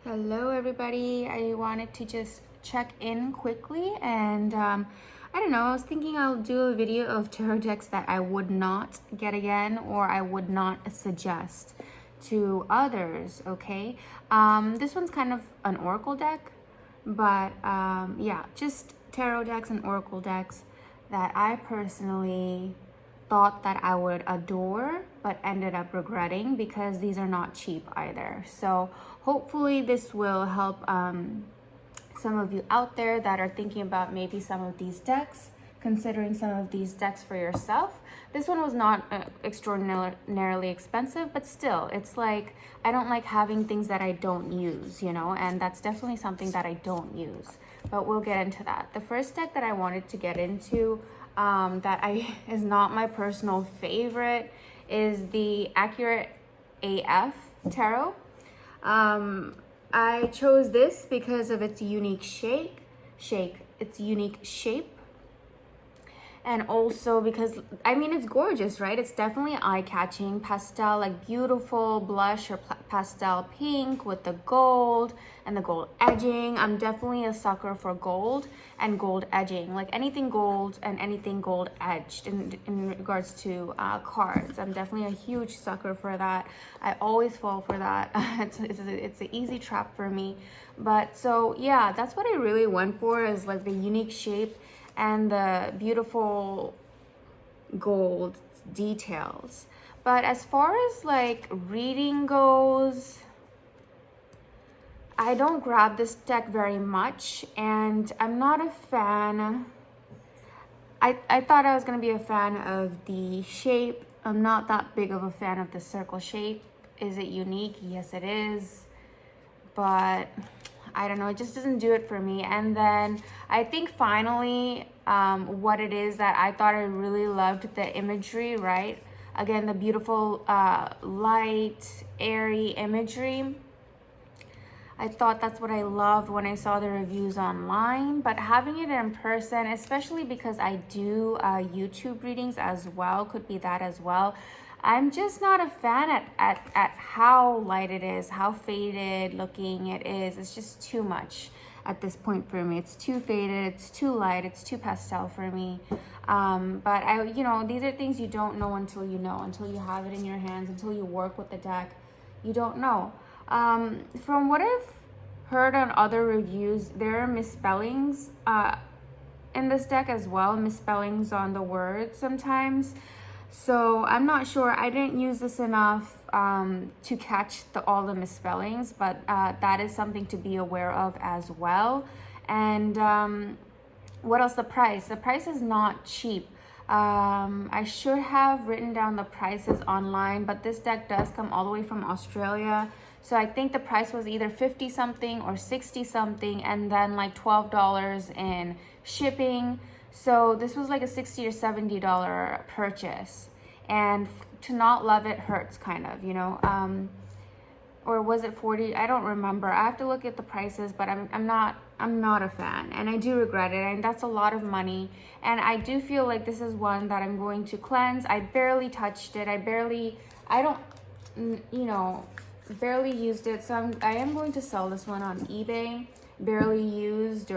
Hello everybody, I wanted to just check in quickly and I don't know, I was thinking I'll do a video of tarot decks that I would not get again or I would not suggest to others, okay? This one's kind of an oracle deck, but yeah, just tarot decks and oracle decks that I personally thought that I would adore but ended up regretting because these are not cheap either. So hopefully this will help some of you out there that are thinking about maybe some of these decks, considering some of these decks for yourself. This one was not extraordinarily expensive, but still, it's like I don't like having things that I don't use, you know, and that's definitely something that I don't use, but we'll get into that. The first deck that I wanted to get into is not my personal favorite is the Accurate AF Tarot. I chose this because of its unique shape, and also because, I mean, it's gorgeous, right? It's definitely eye-catching, pastel, like beautiful blush or pastel pink with the gold and the gold edging. I'm definitely a sucker for gold and gold edging, like anything gold and anything gold edged in regards to cards. I'm definitely a huge sucker for that. I always fall for that. It's an easy trap for me. But so yeah, that's what I really went for, is like the unique shape and the beautiful gold details. But as far as like reading goes, I don't grab this deck very much, and I'm not a fan. I thought I was going to be a fan of the shape. I'm not that big of a fan of the circle shape. Is it unique? Yes, it is. But I don't know, it just doesn't do it for me. And then I think finally what it is that I thought I really loved the imagery, right? Again, the beautiful light, airy imagery. I thought that's what I loved when I saw the reviews online, but having it in person, especially because I do YouTube readings as well, could be that as well. I'm just not a fan at how light it is, how faded looking it is. It's just too much at this point for me. It's too faded, it's too light, it's too pastel for me. But these are things you don't know until you know, until you have it in your hands, until you work with the deck. You don't know. From what I've heard on other reviews, there are misspellings in this deck as well, misspellings on the words sometimes. So I'm not sure. I didn't use this enough to catch all the misspellings, but that is something to be aware of as well. And what else? The price. The price is not cheap. I should have written down the prices online, but this deck does come all the way from Australia. So I think the price was either 50 something or 60 something, and then like $12 in shipping. So this was like a $60 or $70 purchase, and to not love it hurts, kind of, you know. Or was it 40? I don't remember. I have to look at the prices, but I'm not a fan, and I do regret it, and that's a lot of money. And I do feel like this is one that I'm going to cleanse. I barely touched it. Barely used it. So I am going to sell this one on eBay, barely used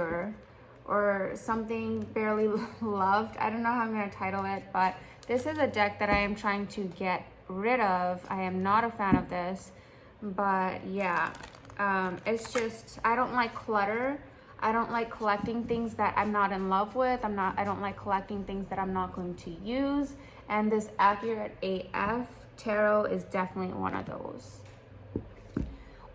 or something, barely loved. I don't know how I'm going to title it, but this is a deck that I am trying to get rid of. I am not a fan of this, but yeah, it's just, I don't like clutter. I don't like collecting things that I'm not in love with. I don't like collecting things that I'm not going to use, and this Accurate AF Tarot is definitely one of those.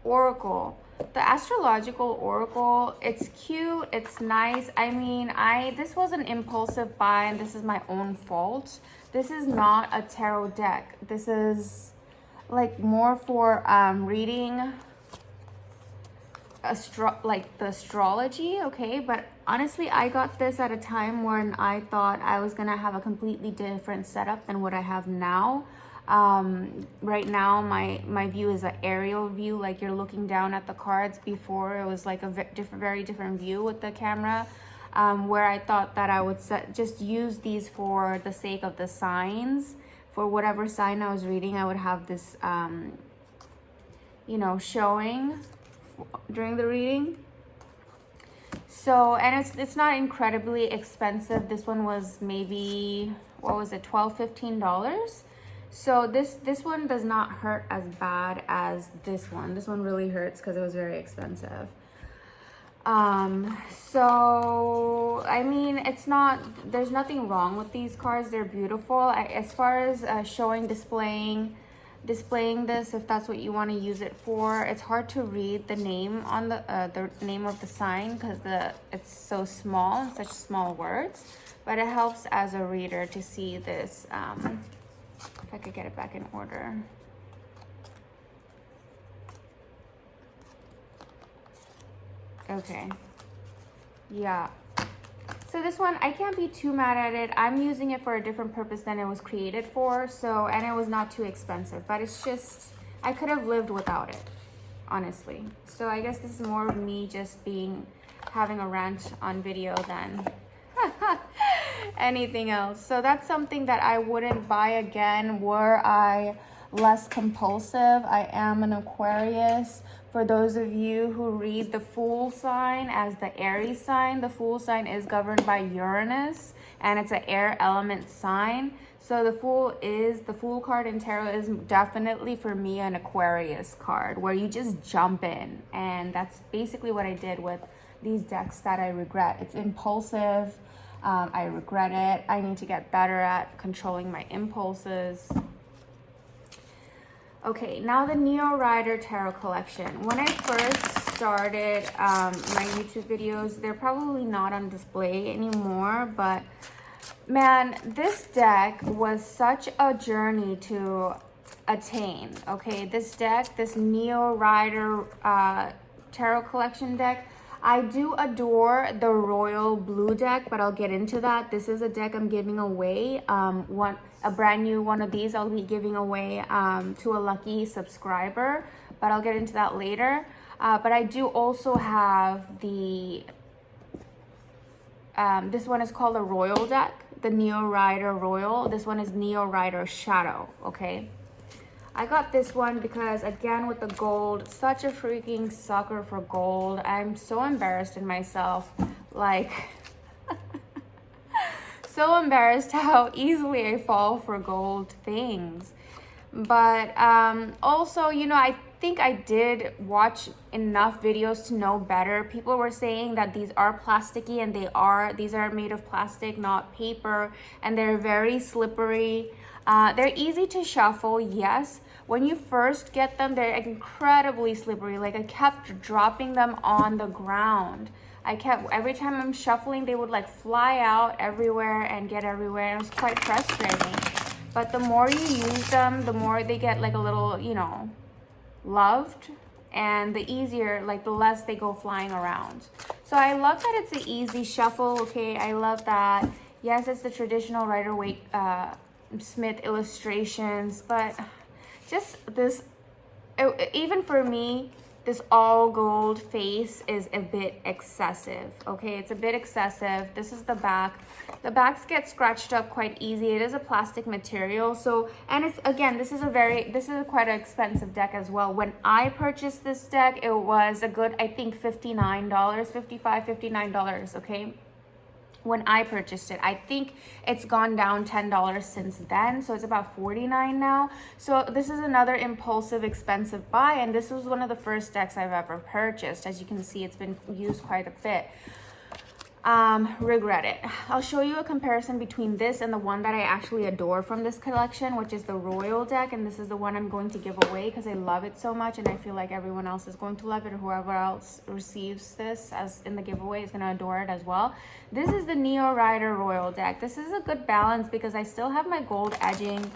Oracle. The Astrological Oracle, it's cute, it's nice. I mean, this was an impulsive buy, and this is my own fault. This is not a tarot deck. This is like more for reading the astrology, okay? But honestly, I got this at a time when I thought I was gonna have a completely different setup than what I have now. Right now my view is an aerial view, like you're looking down at the cards. Before it was like a very different view with the camera, where I thought that I would just use these for the sake of the signs. For whatever sign I was reading, I would have this showing during the reading. So, and it's not incredibly expensive. This one was maybe, what was it, $12-15. So this one does not hurt as bad as this one. This one really hurts because it was very expensive. So I mean, it's not, there's nothing wrong with these cards. They're beautiful. As far as displaying this, if that's what you want to use it for, it's hard to read the name on the name of the sign because it's so small and such small words, but it helps as a reader to see this. If I could get it back in order. Okay. Yeah. So this one, I can't be too mad at it. I'm using it for a different purpose than it was created for. So, and it was not too expensive, but it's just, I could have lived without it, honestly. So I guess this is more of me just having a rant on video than anything else. So that's something that I wouldn't buy again were I less compulsive. I am an Aquarius. For those of you who read the Fool sign as the Aries sign, the Fool sign is governed by Uranus and it's an air element sign. So the Fool card in tarot is definitely for me an Aquarius card where you just jump in, and that's basically what I did with these decks that I regret. It's impulsive. I regret it. I need to get better at controlling my impulses. Okay, now the Neo Rider Tarot Collection. When I first started my YouTube videos, they're probably not on display anymore, but man, this deck was such a journey to attain. Okay, this deck, this Neo Rider Tarot Collection deck, I do adore the Royal Blue deck, but I'll get into that. This is a deck I'm giving away. A brand new one of these I'll be giving away to a lucky subscriber, but I'll get into that later. But I do also have the, this one is called the Royal deck, the Neo Rider Royal. This one is Neo Rider Shadow, okay? I got this one because, again, with the gold, such a freaking sucker for gold. I'm so embarrassed in myself, like, so embarrassed how easily I fall for gold things. But also, you know, I think I did watch enough videos to know better. People were saying that these are plasticky, and these are made of plastic, not paper, and they're very slippery. They're easy to shuffle, yes. When you first get them, they're incredibly slippery. Like, I kept dropping them on the ground. Every time I'm shuffling, they would like fly out everywhere and get everywhere. And it was quite frustrating. But the more you use them, the more they get like a little, you know, loved. And the easier, like the less they go flying around. So I love that it's an easy shuffle, okay? I love that. Yes, it's the traditional Rider-Waite Smith illustrations, but just this, even for me, this all gold face is a bit excessive, okay? It's a bit excessive. This is the back. The backs get scratched up quite easy. It is a plastic material. So, and it's, again, this is quite an expensive deck as well. When I purchased this deck, it was a good, I think $59, $59, okay? When I purchased it, I think it's gone down $10 since then, so it's about $49 now. So this is another impulsive, expensive buy, and this was one of the first decks I've ever purchased. As you can see, it's been used quite a bit. Regret it. I'll show you a comparison between this and the one that I actually adore from this collection, which is the Royal deck, and this is the one I'm going to give away because I love it so much, and I feel like everyone else is going to love it, or whoever else receives this as in the giveaway is going to adore it as well. This is the Neo Rider Royal deck. This is a good balance because I still have my gold edging.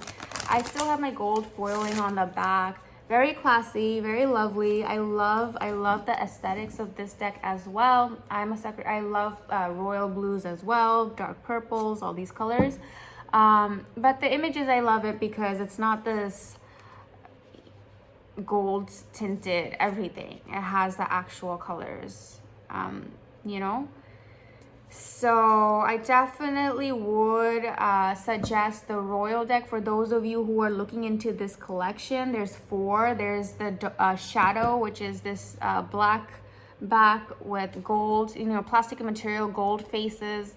I still have my gold foiling on the back. Very classy, very lovely. I love the aesthetics of this deck as well. I'm a sucker. I love royal blues as well, dark purples, all these colors. But the images, I love it because it's not this gold tinted everything. It has the actual colors, you know? So I definitely would suggest the Royal deck for those of you who are looking into this collection. There's 4. There's the Shadow, which is this black back with gold, you know, plastic material, gold faces.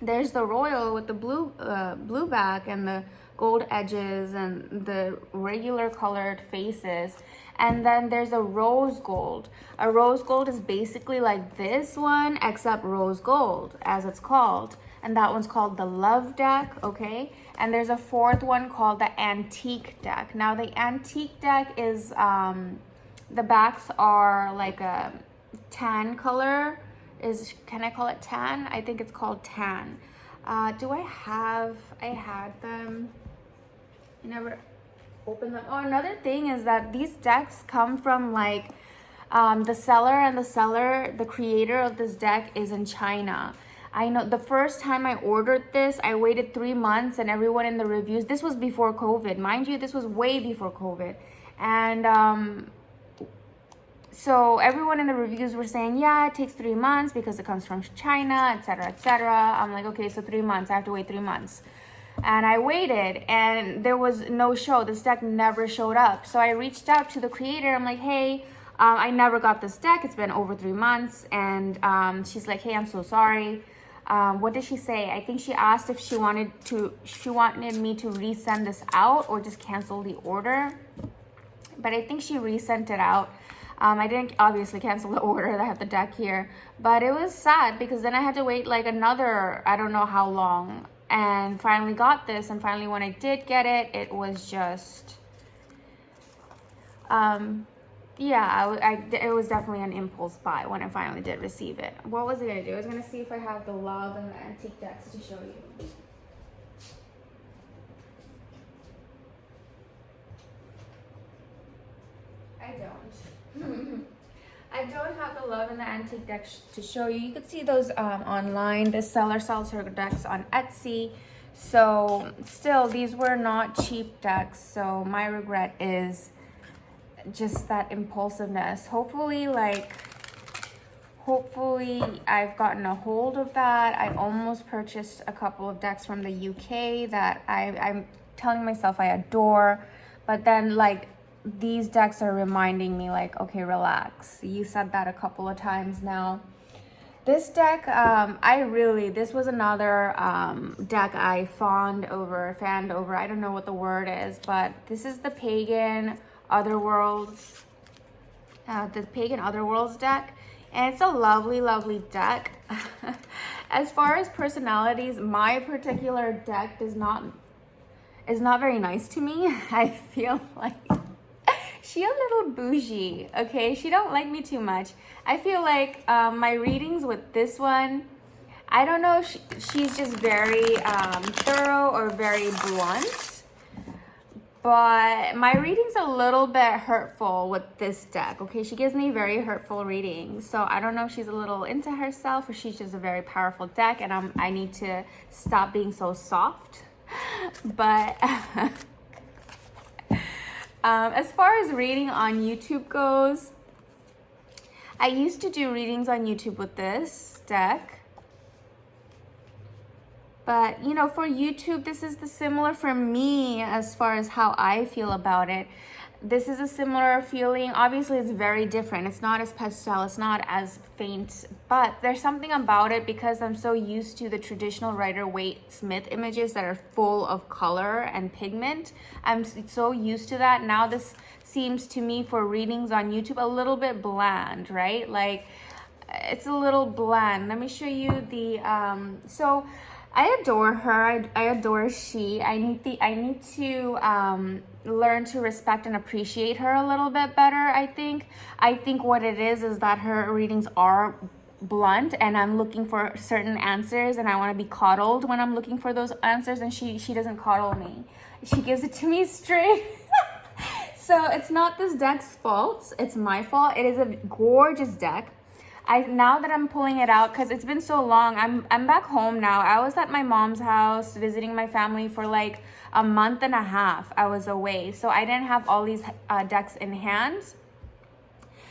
There's the Royal with the blue back and the gold edges and the regular colored faces. And then there's a rose gold. A rose gold is basically like this one, except rose gold, as it's called. And that one's called the Love deck, okay? And there's a 4th one called the Antique deck. Now the Antique deck is, the backs are like a tan color. Can I call it tan? I think it's called tan. I had them. I never opened them. Oh, another thing is that these decks come from like the creator of this deck is in China. I know the first time I ordered this, I waited 3 months, and everyone in the reviews, this was before COVID, mind you, this was way before COVID. And so everyone in the reviews were saying, yeah, it takes 3 months because it comes from China, etc., etc. I'm like, okay, so 3 months, I have to wait 3 months. And I waited, and there was no show. This deck never showed up. So I reached out to the creator. I'm like, hey, I never got this deck. It's been over 3 months. And she's like, hey, I'm so sorry. What did she say? I think she asked if she wanted me to resend this out or just cancel the order. But I think she resent it out. I didn't obviously cancel the order. I have the deck here. But it was sad because then I had to wait like another, I don't know how long. And finally got this. And finally when I did get it, it was just, yeah, it was definitely an impulse buy when I finally did receive it. What was I going to do? I was going to see if I have the Love and the Antique decks to show you. I don't. I don't have the Love and the Antique decks to show you. You could see those online. The seller sells her decks on Etsy. So still, these were not cheap decks. So my regret is just that impulsiveness. Hopefully I've gotten a hold of that. I almost purchased a couple of decks from the UK that I'm telling myself I adore. But then like, these decks are reminding me like, okay, relax. You said that a couple of times now. This deck, this was another deck I fanned over. I don't know what the word is, but this is the Pagan Otherworlds, deck. And it's a lovely, lovely deck. As far as personalities, my particular deck is not very nice to me. I feel like she a little bougie, okay? She don't like me too much. I feel like my readings with this one, I don't know if she's just very thorough or very blunt, but my reading's a little bit hurtful with this deck, okay? She gives me very hurtful readings, so I don't know if she's a little into herself or she's just a very powerful deck, and I need to stop being so soft, but... as far as reading on YouTube goes, I used to do readings on YouTube with this deck. But, you know, for YouTube, this is the similar for me as far as how I feel about it. This is a similar feeling. Obviously, it's very different. It's not as pastel. It's not as faint. But there's something about it because I'm so used to the traditional Rider-Waite-Smith images that are full of color and pigment. I'm so used to that. Now this seems to me for readings on YouTube a little bit bland, right? Like, it's a little bland. Let me show you the... So I adore her. I adore she. I need to... learn to respect and appreciate her a little bit better. I think what it is that her readings are blunt and I'm looking for certain answers and I want to be coddled when I'm looking for those answers, and she doesn't coddle me. She gives it to me straight. So it's not this deck's fault, it's my fault. It is a gorgeous deck. Now that I'm pulling it out, because it's been so long, I'm back home now. I was at my mom's house visiting my family for like a month and a half. I was away, so I didn't have all these decks in hand.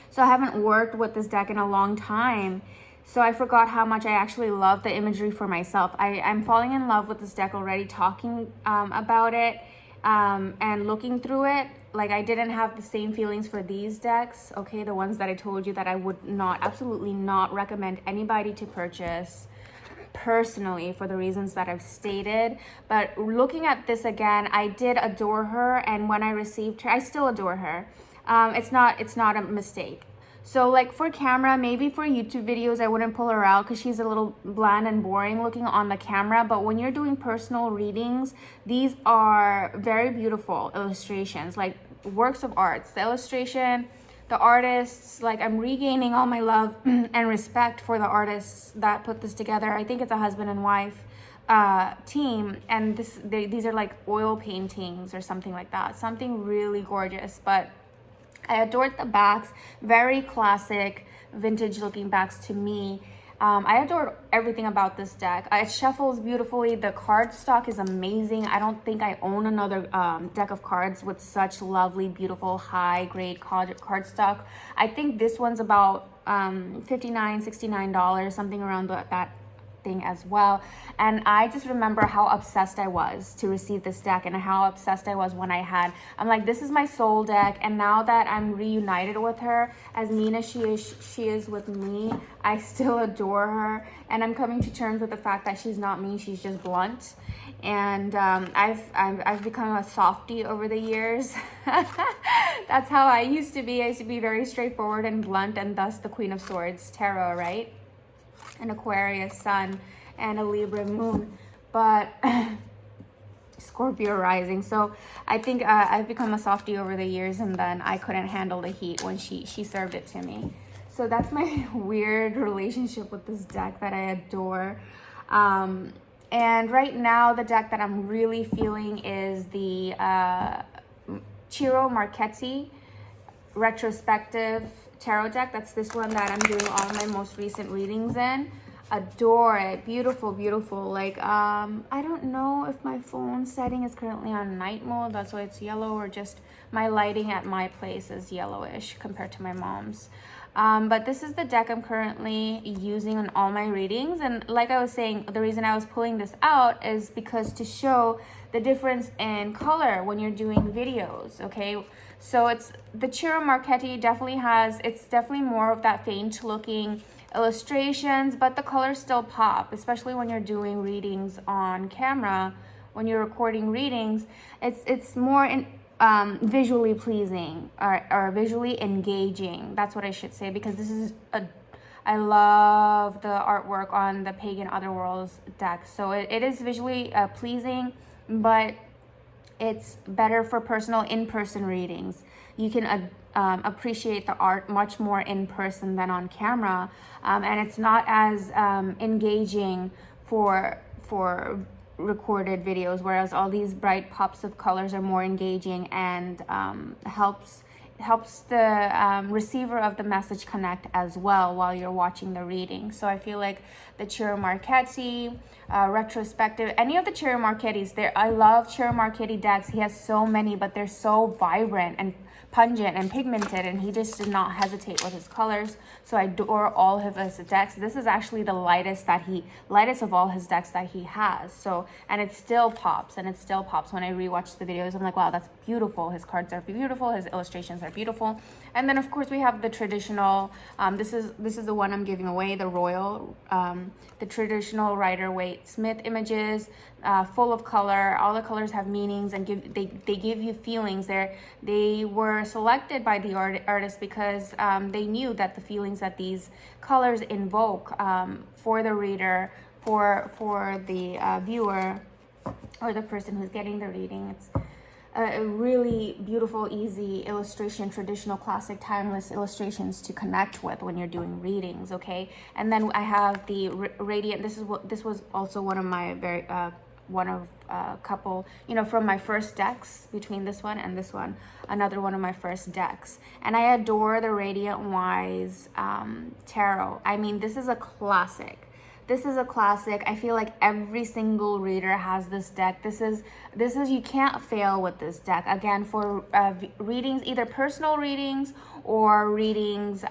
So I haven't worked with this deck in a long time. So I forgot how much I actually love the imagery for myself. I'm falling in love with this deck already, talking about it and looking through it. Like, I didn't have the same feelings for these decks, okay? The ones that I told you that I would not, absolutely not recommend anybody to purchase personally for the reasons that I've stated. But looking at this again, I did adore her, and when I received her, I still adore her. It's not a mistake. So like for camera, maybe for YouTube videos, I wouldn't pull her out because she's a little bland and boring looking on the camera. But when you're doing personal readings, these are very beautiful illustrations, like works of arts. The illustration, the artists, like I'm regaining all my love and respect for the artists that put this together. I think it's a husband and wife team, and these are like oil paintings or something like that. Something really gorgeous. But I adored the backs, very classic, vintage looking backs to me. I adored everything about this deck. It shuffles beautifully. The card stock is amazing. I don't think I own another deck of cards with such lovely, beautiful, high grade card stock. I think this one's about $59, $69, something around that thing as well. And I just remember how obsessed I was to receive this deck, and how obsessed I was when I'm like, this is my soul deck. And now that I'm reunited with her, as mean as she is with me, I still adore her, and I'm coming to terms with the fact that she's not mean, she's just blunt. And I've become a softie over the years. That's how I used to be. I used to be very straightforward and blunt, and thus the Queen of Swords tarot, right? An Aquarius sun and a Libra moon, but Scorpio rising. So I think I've become a softie over the years, and then I couldn't handle the heat when she served it to me. So that's my weird relationship with this deck that I adore. And right now the deck that I'm really feeling is the Ciro Marchetti Retrospective Tarot deck. That's this one that I'm doing all my most recent readings in. Adore it. Beautiful, beautiful. Like I don't know if my phone setting is currently on night mode, that's why it's yellow, or just my lighting at my place is yellowish compared to my mom's. But this is the deck I'm currently using in all my readings. And like I was saying, the reason I was pulling this out is because to show the difference in color when you're doing videos, okay? So it's the Ciro Marchetti it's definitely more of that faint looking illustrations, but the colors still pop, especially when you're doing readings on camera. When you're recording readings, it's more visually pleasing or visually engaging. That's what I should say, because I love the artwork on the Pagan Otherworlds deck. So it is visually pleasing, but it's better for personal in-person readings. You can appreciate the art much more in person than on camera, and it's not as engaging for recorded videos, whereas all these bright pops of colors are more engaging and helps the receiver of the message connect as well while you're watching the reading. So I feel like the Ciro Marchetti Retrospective, any of the Ciro Marchettis, I love Ciro Marchetti decks. He has so many, but they're so vibrant and pungent and pigmented, and he just did not hesitate with his colors. So I adore all of his decks. This is actually the lightest of all his decks that he has. So, and it still pops, when I rewatch the videos. I'm like, wow, that's beautiful. His cards are beautiful, his illustrations are beautiful. And then of course we have the traditional, this is the one I'm giving away, the royal, the traditional Rider-Waite Smith images, full of color. All the colors have meanings, and they give you feelings. They were selected by the artist because they knew that the feelings that these colors invoke for the reader, for the viewer, or the person who's getting the reading. It's a really beautiful, easy illustration, traditional, classic, timeless illustrations to connect with when you're doing readings, okay? And then I have the Radiant. This was also one of my couple, from my first decks, between this one and this one, another one of my first decks. And I adore the Radiant Wise Tarot. I mean, this is a classic. I feel like every single reader has this deck. This is you can't fail with this deck. Again, for readings, either personal readings or readings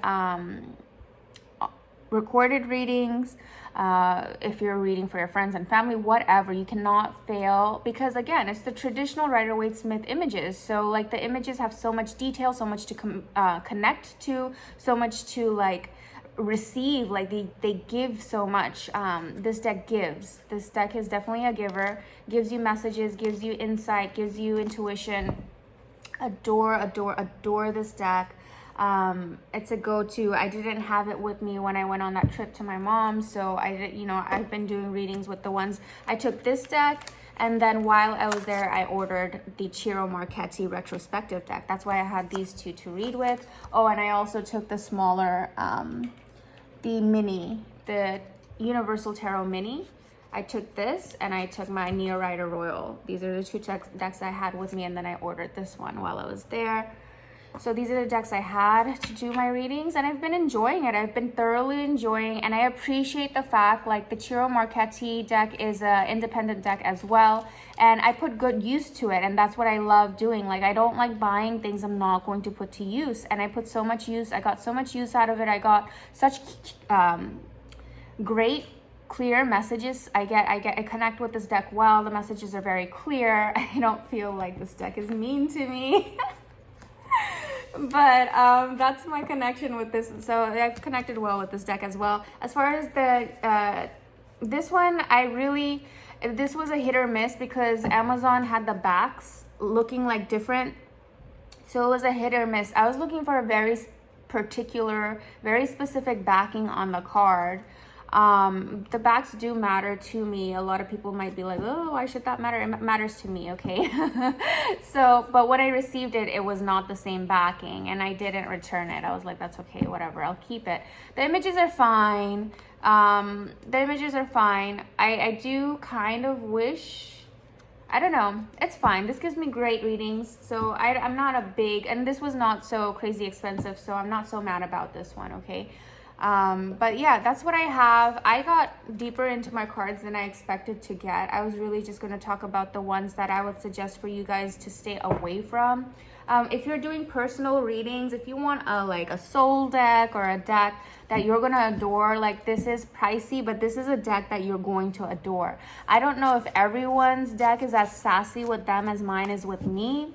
recorded readings, if you're reading for your friends and family, whatever, you cannot fail, because again, it's the traditional Rider-Waite-Smith images. So like the images have so much detail, so much to connect to, so much to like receive, like they give so much. This deck gives. This deck is definitely a giver, gives you messages, gives you insight, gives you intuition. Adore this deck. It's a go-to. I didn't have it with me when I went on that trip to my mom, so I did, you know, I've been doing readings with the ones. I took this deck, and then while I was there, I ordered the Ciro Marchetti retrospective deck. That's why I had these two to read with. Oh, and I also took the smaller, the mini, the Universal Tarot mini. I took this, and I took my Neo Rider Royal. These are the two decks I had with me, and then I ordered this one while I was there. So these are the decks I had to do my readings, and I've been enjoying it. I've been thoroughly enjoying, and I appreciate the fact, like, the Ciro Marchetti deck is an independent deck as well, and I put good use to it, and that's what I love doing. Like, I don't like buying things I'm not going to put to use, and I put so much use. I got so much use out of it. I got such great, clear messages. I connect with this deck well. The messages are very clear. I don't feel like this deck is mean to me. But that's my connection with this. So I've connected well with this deck as well. As far as the this one, this was a hit or miss because Amazon had the backs looking like different. So it was a hit or miss. I was looking for a very particular, very specific backing on the card. The backs do matter to me. A lot of people might be like, oh, why should that matter? It matters to me, okay? So, but when I received it, it was not the same backing, and I didn't return it. I was like, that's okay, whatever, I'll keep it. The images are fine. I do kind of wish, I don't know, it's fine. This gives me great readings, so I'm not a big, and this was not so crazy expensive, so I'm not so mad about this one, okay? But yeah, that's what I have. I got deeper into my cards than I expected to get. I was really just going to talk about the ones that I would suggest for you guys to stay away from. If you're doing personal readings, if you want like a soul deck or a deck that you're going to adore, like, this is pricey, but this is a deck that you're going to adore. I don't know if everyone's deck is as sassy with them as mine is with me,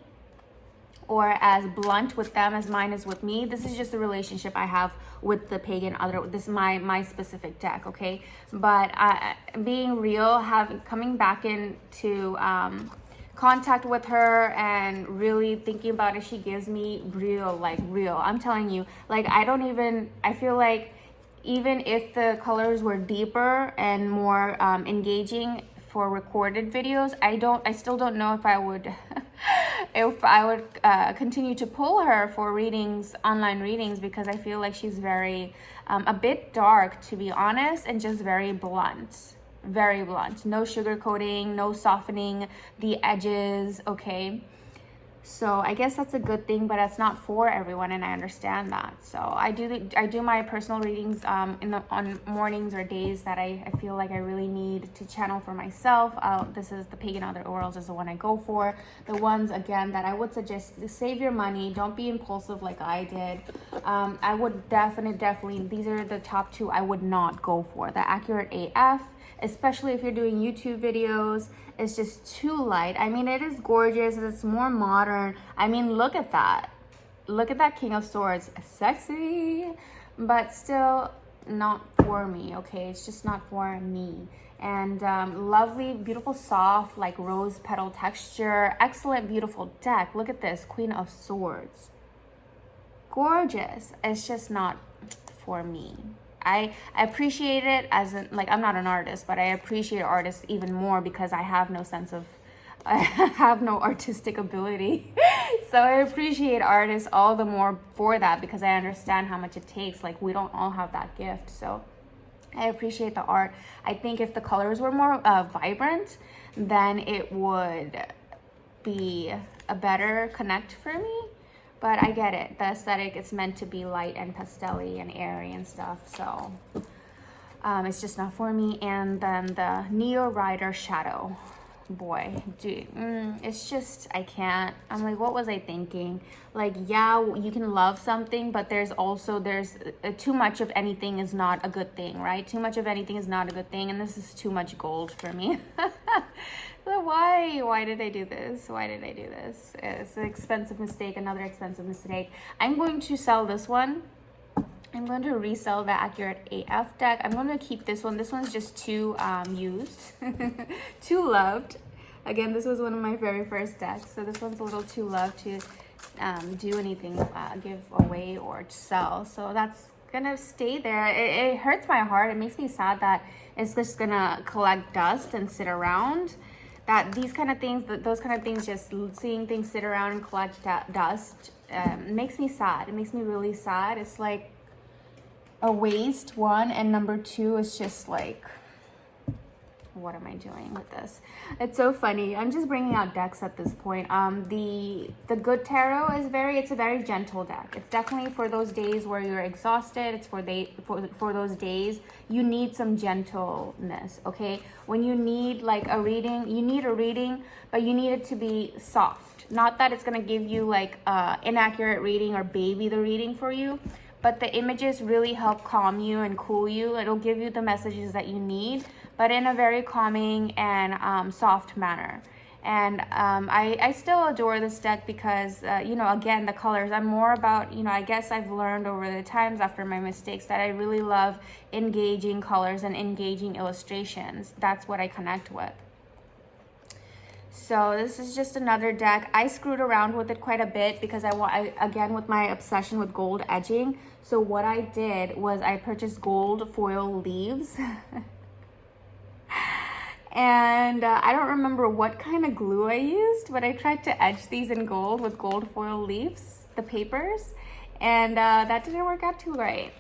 or as blunt with them as mine is with me. This is just the relationship I have with the Pagan this is my specific deck, okay? But being real, coming back into contact with her and really thinking about it, she gives me real. I'm telling you, like, I feel like even if the colors were deeper and more engaging for recorded videos, I still don't know if I would continue to pull her for readings, online readings, because I feel like she's very a bit dark, to be honest, and just very blunt. No sugarcoating, no softening the edges, okay? So I guess that's a good thing, but it's not for everyone, and I understand that. So I do my personal readings on mornings or days that I feel like I really need to channel for myself. This is the Pagan Otherworlds is the one I go for. The ones, again, that I would suggest to save your money. Don't be impulsive like I did. I would definitely, these are the top two I would not go for. The Accurate AF, especially if you're doing YouTube videos. It's just too light. I mean, it is gorgeous. It's more modern. I mean, look at that. Look at that King of Swords. Sexy, but still not for me, okay? It's just not for me. And lovely, beautiful, soft, like rose petal texture. Excellent, beautiful deck. Look at this, Queen of Swords. Gorgeous. It's just not for me. I appreciate it as like, I'm not an artist, but I appreciate artists even more because I have no artistic ability. So I appreciate artists all the more for that, because I understand how much it takes. Like, we don't all have that gift. So I appreciate the art. I think if the colors were more vibrant, then it would be a better connect for me. But I get it. The aesthetic, it's meant to be light and pastel-y and airy and stuff. So it's just not for me. And then the Neo Rider Shadow. boy, dude, it's just, I can't. I'm like, what was I thinking? Like, yeah, you can love something, but there's too much of anything is not a good thing, right? Too much of anything is not a good thing, and this is too much gold for me. So why did I do this? Why did I do this? It's an expensive mistake, another expensive mistake. I'm going to sell this one. I'm going to resell the Accurate AF deck. I'm going to keep this one. This one's just too used, too loved. Again, this was one of my very first decks, so this one's a little too loved to do anything, give away or sell. So that's gonna stay there. It hurts my heart. It makes me sad that it's just gonna collect dust and sit around. That these kind of things, those kind of things, just seeing things sit around and collect dust makes me sad. It makes me really sad. It's like a waste, one, and number two is just like, what am I doing with this? It's so funny. I'm just bringing out decks at this point. The Good Tarot is it's a very gentle deck. It's definitely for those days where you're exhausted. It's for those days you need some gentleness, okay? When you need like a reading, you need a reading, but you need it to be soft. Not that it's gonna give you like inaccurate reading or baby the reading for you, but the images really help calm you and cool you. It'll give you the messages that you need, but in a very calming and soft manner. And I still adore this deck because, you know, again, the colors, I'm more about, you know, I guess I've learned over the times after my mistakes that I really love engaging colors and engaging illustrations. That's what I connect with. So this is just another deck. I screwed around with it quite a bit because again, with my obsession with gold edging. So what I did was I purchased gold foil leaves. And I don't remember what kind of glue I used, but I tried to edge these in gold with gold foil leaves, the papers, and that didn't work out too right.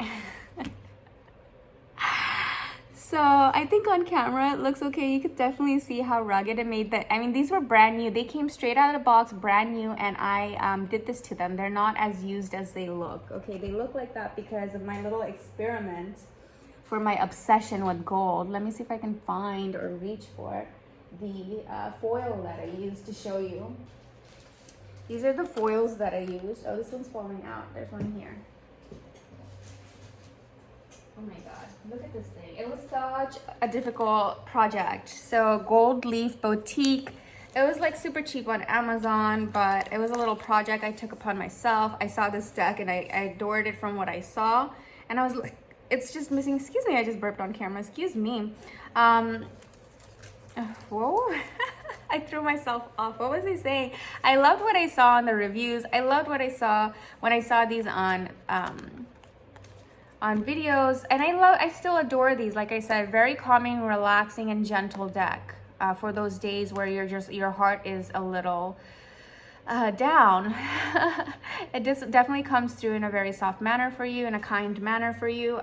So I think on camera it looks okay. You could definitely see how rugged it made that. I mean, these were brand new. They came straight out of the box, brand new, and I did this to them. They're not as used as they look. Okay, they look like that because of my little experiment for my obsession with gold. Let me see if I can find or reach for the foil that I used to show you. These are the foils that I used. Oh, this one's falling out. There's one here. Oh my God, look at this thing. It was such a difficult project. So Gold Leaf Boutique, it was like super cheap on Amazon, but it was a little project I took upon myself. I saw this deck and I adored it from what I saw. And I was like, it's just missing, excuse me, I just burped on camera, excuse me. Whoa, I threw myself off. What was I saying? I loved what I saw on the reviews. I loved what I saw when I saw these on videos, and I still adore these. Like I said, very calming, relaxing, and gentle deck for those days where your heart is a little down. It just definitely comes through in a very soft manner for you, in a kind manner for you.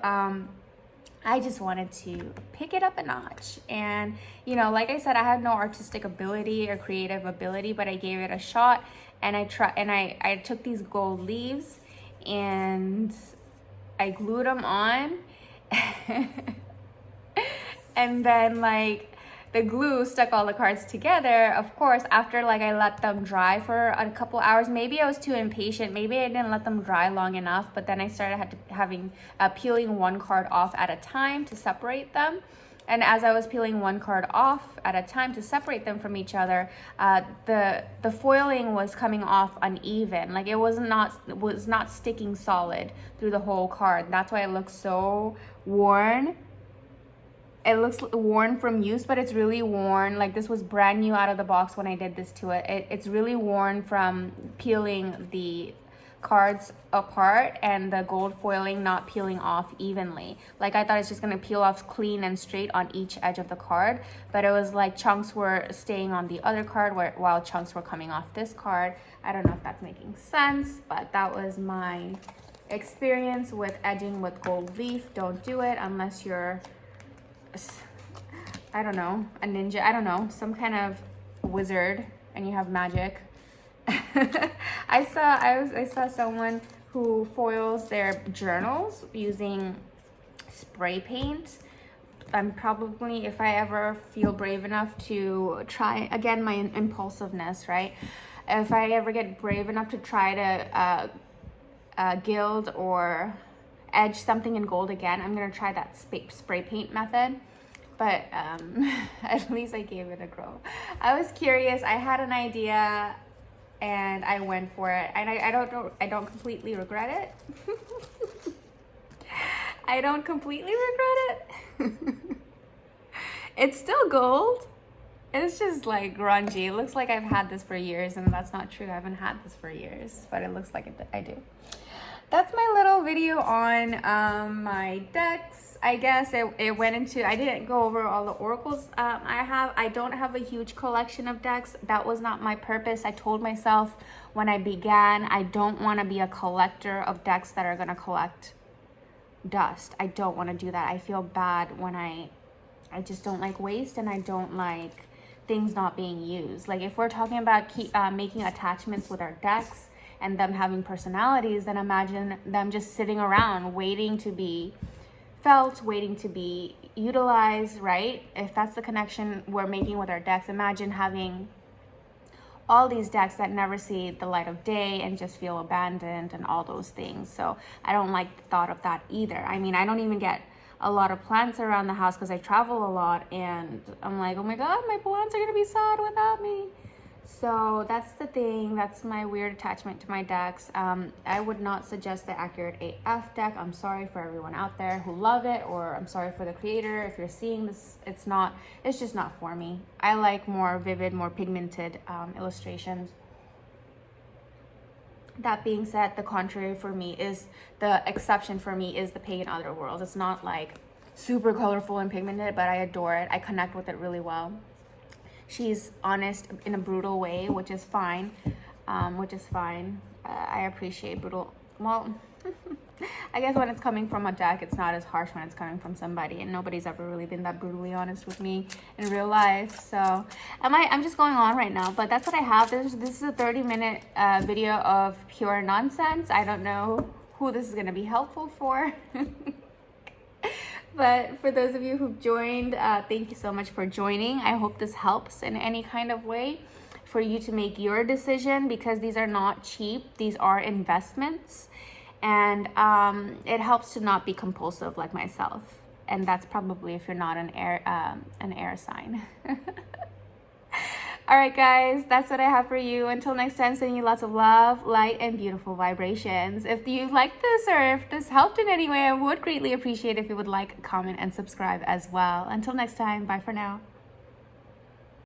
I just wanted to pick it up a notch, and you know, like I said, I have no artistic ability or creative ability, but I gave it a shot, and I took these gold leaves and I glued them on and then like the glue stuck all the cards together. Of course, after like I let them dry for a couple hours, maybe I was too impatient, maybe I didn't let them dry long enough, but then I started peeling one card off at a time to separate them. And as I was peeling one card off at a time to separate them from each other, the foiling was coming off uneven. Like it was not sticking solid through the whole card. That's why it looks so worn. It looks worn from use, but it's really worn. Like this was brand new out of the box when I did this to it. It's really worn from peeling the cards apart and the gold foiling not peeling off evenly. Like I thought it's just gonna peel off clean and straight on each edge of the card, but it was like chunks were staying on the other card while chunks were coming off this card. I don't know if that's making sense, but that was my experience with edging with gold leaf. Don't do it unless you're, I don't know, a ninja, I don't know, some kind of wizard and you have magic. I saw someone who foils their journals using spray paint, I'm probably, if I ever feel brave enough to try, again, my impulsiveness, right? If I ever get brave enough to try to gild or edge something in gold again, I'm gonna try that spray paint method. But at least I gave it a go. I was curious, I had an idea and I went for it, and I don't completely regret it. I don't completely regret it. It's still gold. It's just like grungy. It looks like I've had this for years, and that's not true. I haven't had this for years, but it looks like I do. That's my little video on my decks. I guess it went into, I didn't go over all the oracles I don't have a huge collection of decks. That was not my purpose. I told myself when I began, I don't want to be a collector of decks that are going to collect dust. I don't want to do that. I feel bad when I just don't like waste, and I don't like things not being used. Like if we're talking about making attachments with our decks and them having personalities, then imagine them just sitting around waiting to be felt, waiting to be utilized, right? If that's the connection we're making with our decks, imagine having all these decks that never see the light of day and just feel abandoned and all those things. So I don't like the thought of that either. I mean, I don't even get a lot of plants around the house because I travel a lot, and I'm like, oh my god, my plants are gonna be sad without me. So that's the thing. That's my weird attachment to my decks. I would not suggest the Accurate AF deck. I'm sorry for everyone out there who love it, or I'm sorry for the creator if you're seeing this. It's just not for me. I like more vivid, more pigmented illustrations. That being said, the contrary for me is, the exception for me is the Pagan Otherworlds. It's not like super colorful and pigmented, but I adore it. I connect with it really well. She's honest in a brutal way, which is fine. I appreciate brutal. Well, I guess when it's coming from a deck, it's not as harsh when it's coming from somebody, and nobody's ever really been that brutally honest with me in real life. So I'm just going on right now, but that's what I have. This is a 30-minute video of pure nonsense. I don't know who this is going to be helpful for. But for those of you who've joined, thank you so much for joining. I hope this helps in any kind of way for you to make your decision, because these are not cheap. These are investments, and it helps to not be compulsive like myself. And that's probably if you're not an air sign. All right, guys, that's what I have for you. Until next time, sending you lots of love, light, and beautiful vibrations. If you like this, or if this helped in any way, I would greatly appreciate if you would like, comment, and subscribe as well. Until next time, bye for now.